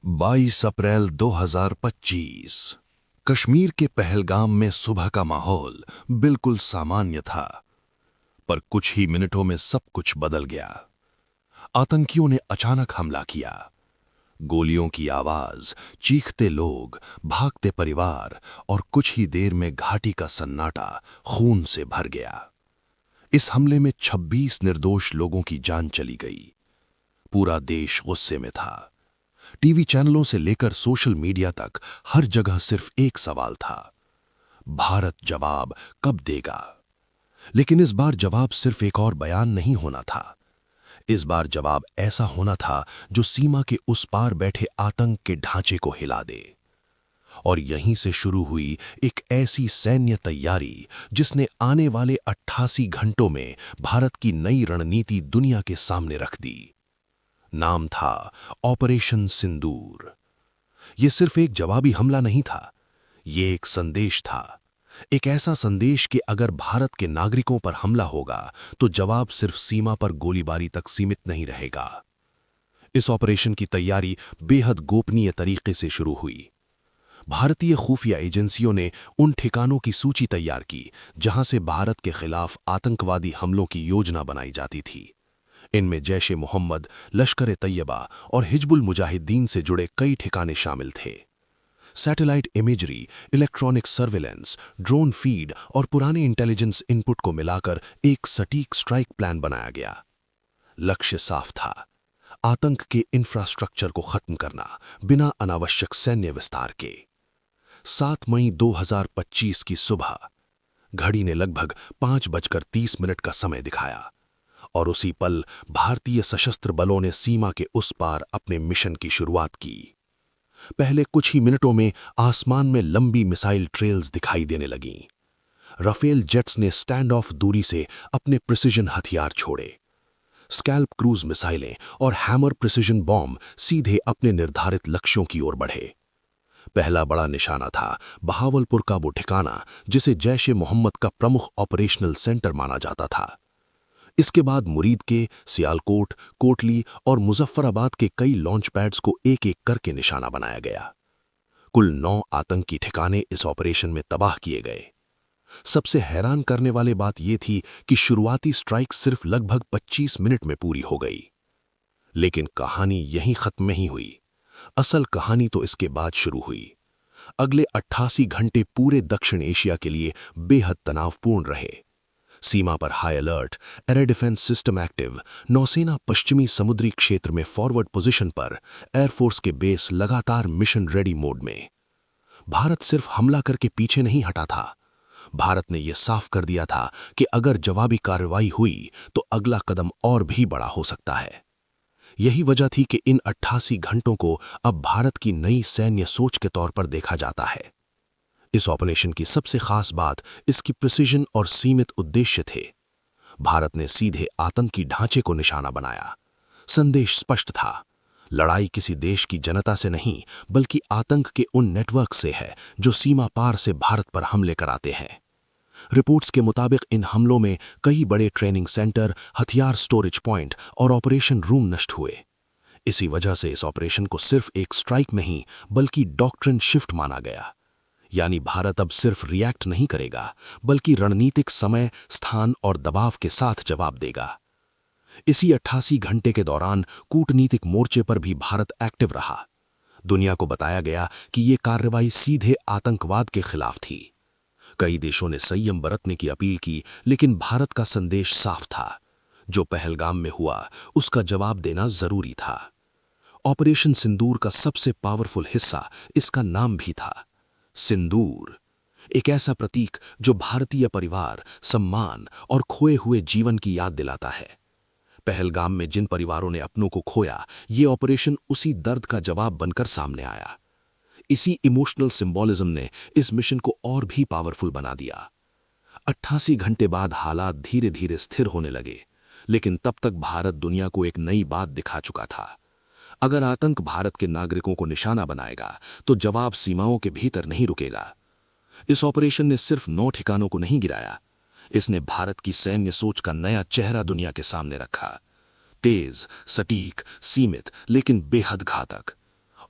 22 अप्रैल 2025। कश्मीर के पहलगाम में सुबह का माहौल बिल्कुल सामान्य था, पर कुछ ही मिनटों में सब कुछ बदल गया। आतंकियों ने अचानक हमला किया। गोलियों की आवाज, चीखते लोग, भागते परिवार और कुछ ही देर में घाटी का सन्नाटा खून से भर गया। इस हमले में 26 निर्दोष लोगों की जान चली गई। पूरा देश गुस्से में था। टीवी चैनलों से लेकर सोशल मीडिया तक हर जगह सिर्फ एक सवाल था, भारत जवाब कब देगा। लेकिन इस बार जवाब सिर्फ एक और बयान नहीं होना था। इस बार जवाब ऐसा होना था जो सीमा के उस पार बैठे आतंक के ढांचे को हिला दे। और यहीं से शुरू हुई एक ऐसी सैन्य तैयारी जिसने आने वाले 88 घंटों में भारत की नई रणनीति दुनिया के सामने रख दी। नाम था ऑपरेशन सिंदूर। यह सिर्फ एक जवाबी हमला नहीं था, यह एक संदेश था। एक ऐसा संदेश कि अगर भारत के नागरिकों पर हमला होगा तो जवाब सिर्फ सीमा पर गोलीबारी तक सीमित नहीं रहेगा। इस ऑपरेशन की तैयारी बेहद गोपनीय तरीके से शुरू हुई। भारतीय खुफिया एजेंसियों ने उन ठिकानों की सूची तैयार की जहां से भारत के खिलाफ आतंकवादी हमलों की योजना बनाई जाती थी। इनमें जैश ए मोहम्मद, लश्कर ए तैयबा और हिजबुल मुजाहिदीन से जुड़े कई ठिकाने शामिल थे। Satellite imagery, electronic surveillance, drone feed और पुराने इंटेलिजेंस इनपुट को मिलाकर एक सटीक स्ट्राइक प्लान बनाया गया। लक्ष्य साफ था, आतंक के इंफ्रास्ट्रक्चर को खत्म करना बिना अनावश्यक सैन्य विस्तार के। 7 मई 2025 की सुबह घड़ी ने लगभग 5:30 का समय दिखाया और उसी पल भारतीय सशस्त्र बलों ने सीमा के उस पार अपने मिशन की शुरुआत की। पहले कुछ ही मिनटों में आसमान में लंबी मिसाइल ट्रेल्स दिखाई देने लगीं। राफेल जेट्स ने स्टैंड ऑफ दूरी से अपने प्रिसिजन हथियार छोड़े। स्कैल्प क्रूज मिसाइलें और हैमर प्रिसिजन बॉम्ब सीधे अपने निर्धारित लक्ष्यों की ओर बढ़े। पहला बड़ा निशाना था बहावलपुर का वो ठिकाना जिसे जैश ए मोहम्मद का प्रमुख ऑपरेशनल सेंटर माना जाता था। इसके बाद मुरीद के, सियालकोट, कोटली और मुजफ्फराबाद के कई लॉन्च पैड्स को एक एक करके निशाना बनाया गया। कुल 9 आतंकी ठिकाने इस ऑपरेशन में तबाह किए गए। सबसे हैरान करने वाली बात यह थी कि शुरुआती स्ट्राइक सिर्फ लगभग 25 मिनट में पूरी हो गई। लेकिन कहानी यहीं खत्म नहीं हुई। असल कहानी तो इसके बाद शुरू हुई। अगले 88 घंटे पूरे दक्षिण एशिया के लिए बेहद तनावपूर्ण रहे। सीमा पर high alert, air defence system active, नौसेना पश्चिमी समुद्री क्षेत्र में फॉरवर्ड पोजीशन पर, एयरफोर्स के बेस लगातार मिशन रेडी मोड में। भारत सिर्फ हमला करके पीछे नहीं हटा था। भारत ने यह साफ कर दिया था कि अगर जवाबी कार्रवाई हुई तो अगला कदम और भी बड़ा हो सकता है। यही वजह थी कि इन 88 घंटों को अब भारत की नई सैन्य सोच के तौर पर देखा जाता है। इस ऑपरेशन की सबसे खास बात इसकी प्रिसिजन और सीमित उद्देश्य थे। भारत ने सीधे आतंकी ढांचे को निशाना बनाया। संदेश स्पष्ट था, लड़ाई किसी देश की जनता से नहीं बल्कि आतंक के उन नेटवर्क से है जो सीमा पार से भारत पर हमले कराते हैं। रिपोर्ट्स के मुताबिक इन हमलों में कई बड़े ट्रेनिंग सेंटर, हथियार स्टोरेज पॉइंट और ऑपरेशन रूम नष्ट हुए। इसी वजह से इस ऑपरेशन को सिर्फ एक स्ट्राइक नहीं बल्कि डॉक्ट्रिन शिफ्ट माना गया। यानी भारत अब सिर्फ रिएक्ट नहीं करेगा बल्कि रणनीतिक समय, स्थान और दबाव के साथ जवाब देगा। इसी 88 घंटे के दौरान कूटनीतिक मोर्चे पर भी भारत एक्टिव रहा। दुनिया को बताया गया कि ये कार्रवाई सीधे आतंकवाद के खिलाफ थी। कई देशों ने संयम बरतने की अपील की, लेकिन भारत का संदेश साफ था, जो पहलगाम में हुआ उसका जवाब देना जरूरी था। ऑपरेशन सिंदूर का सबसे पावरफुल हिस्सा इसका नाम भी था, सिंदूर। एक ऐसा प्रतीक जो भारतीय परिवार, सम्मान और खोए हुए जीवन की याद दिलाता है। पहलगाम में जिन परिवारों ने अपनों को खोया, ये ऑपरेशन उसी दर्द का जवाब बनकर सामने आया। इसी इमोशनल सिंबोलिज्म ने इस मिशन को और भी पावरफुल बना दिया। 88 घंटे बाद हालात धीरे धीरे स्थिर होने लगे, लेकिन तब तक भारत दुनिया को एक नई बात दिखा चुका था। अगर आतंक भारत के नागरिकों को निशाना बनाएगा तो जवाब सीमाओं के भीतर नहीं रुकेगा। इस ऑपरेशन ने सिर्फ 9 ठिकानों को नहीं गिराया, इसने भारत की सैन्य सोच का नया चेहरा दुनिया के सामने रखा। तेज, सटीक, सीमित लेकिन बेहद घातक।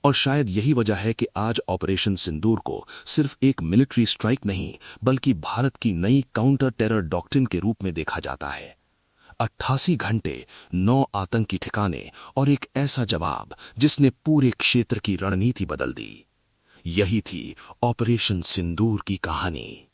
और शायद यही वजह है कि आज ऑपरेशन सिंदूर को सिर्फ एक मिलिट्री स्ट्राइक नहीं बल्कि भारत की नई काउंटर टेरर डॉक्ट्रिन के रूप में देखा जाता है। 88 घंटे, 9 आतंकी ठिकाने और एक ऐसा जवाब जिसने पूरे क्षेत्र की रणनीति बदल दी। यही थी ऑपरेशन सिंदूर की कहानी।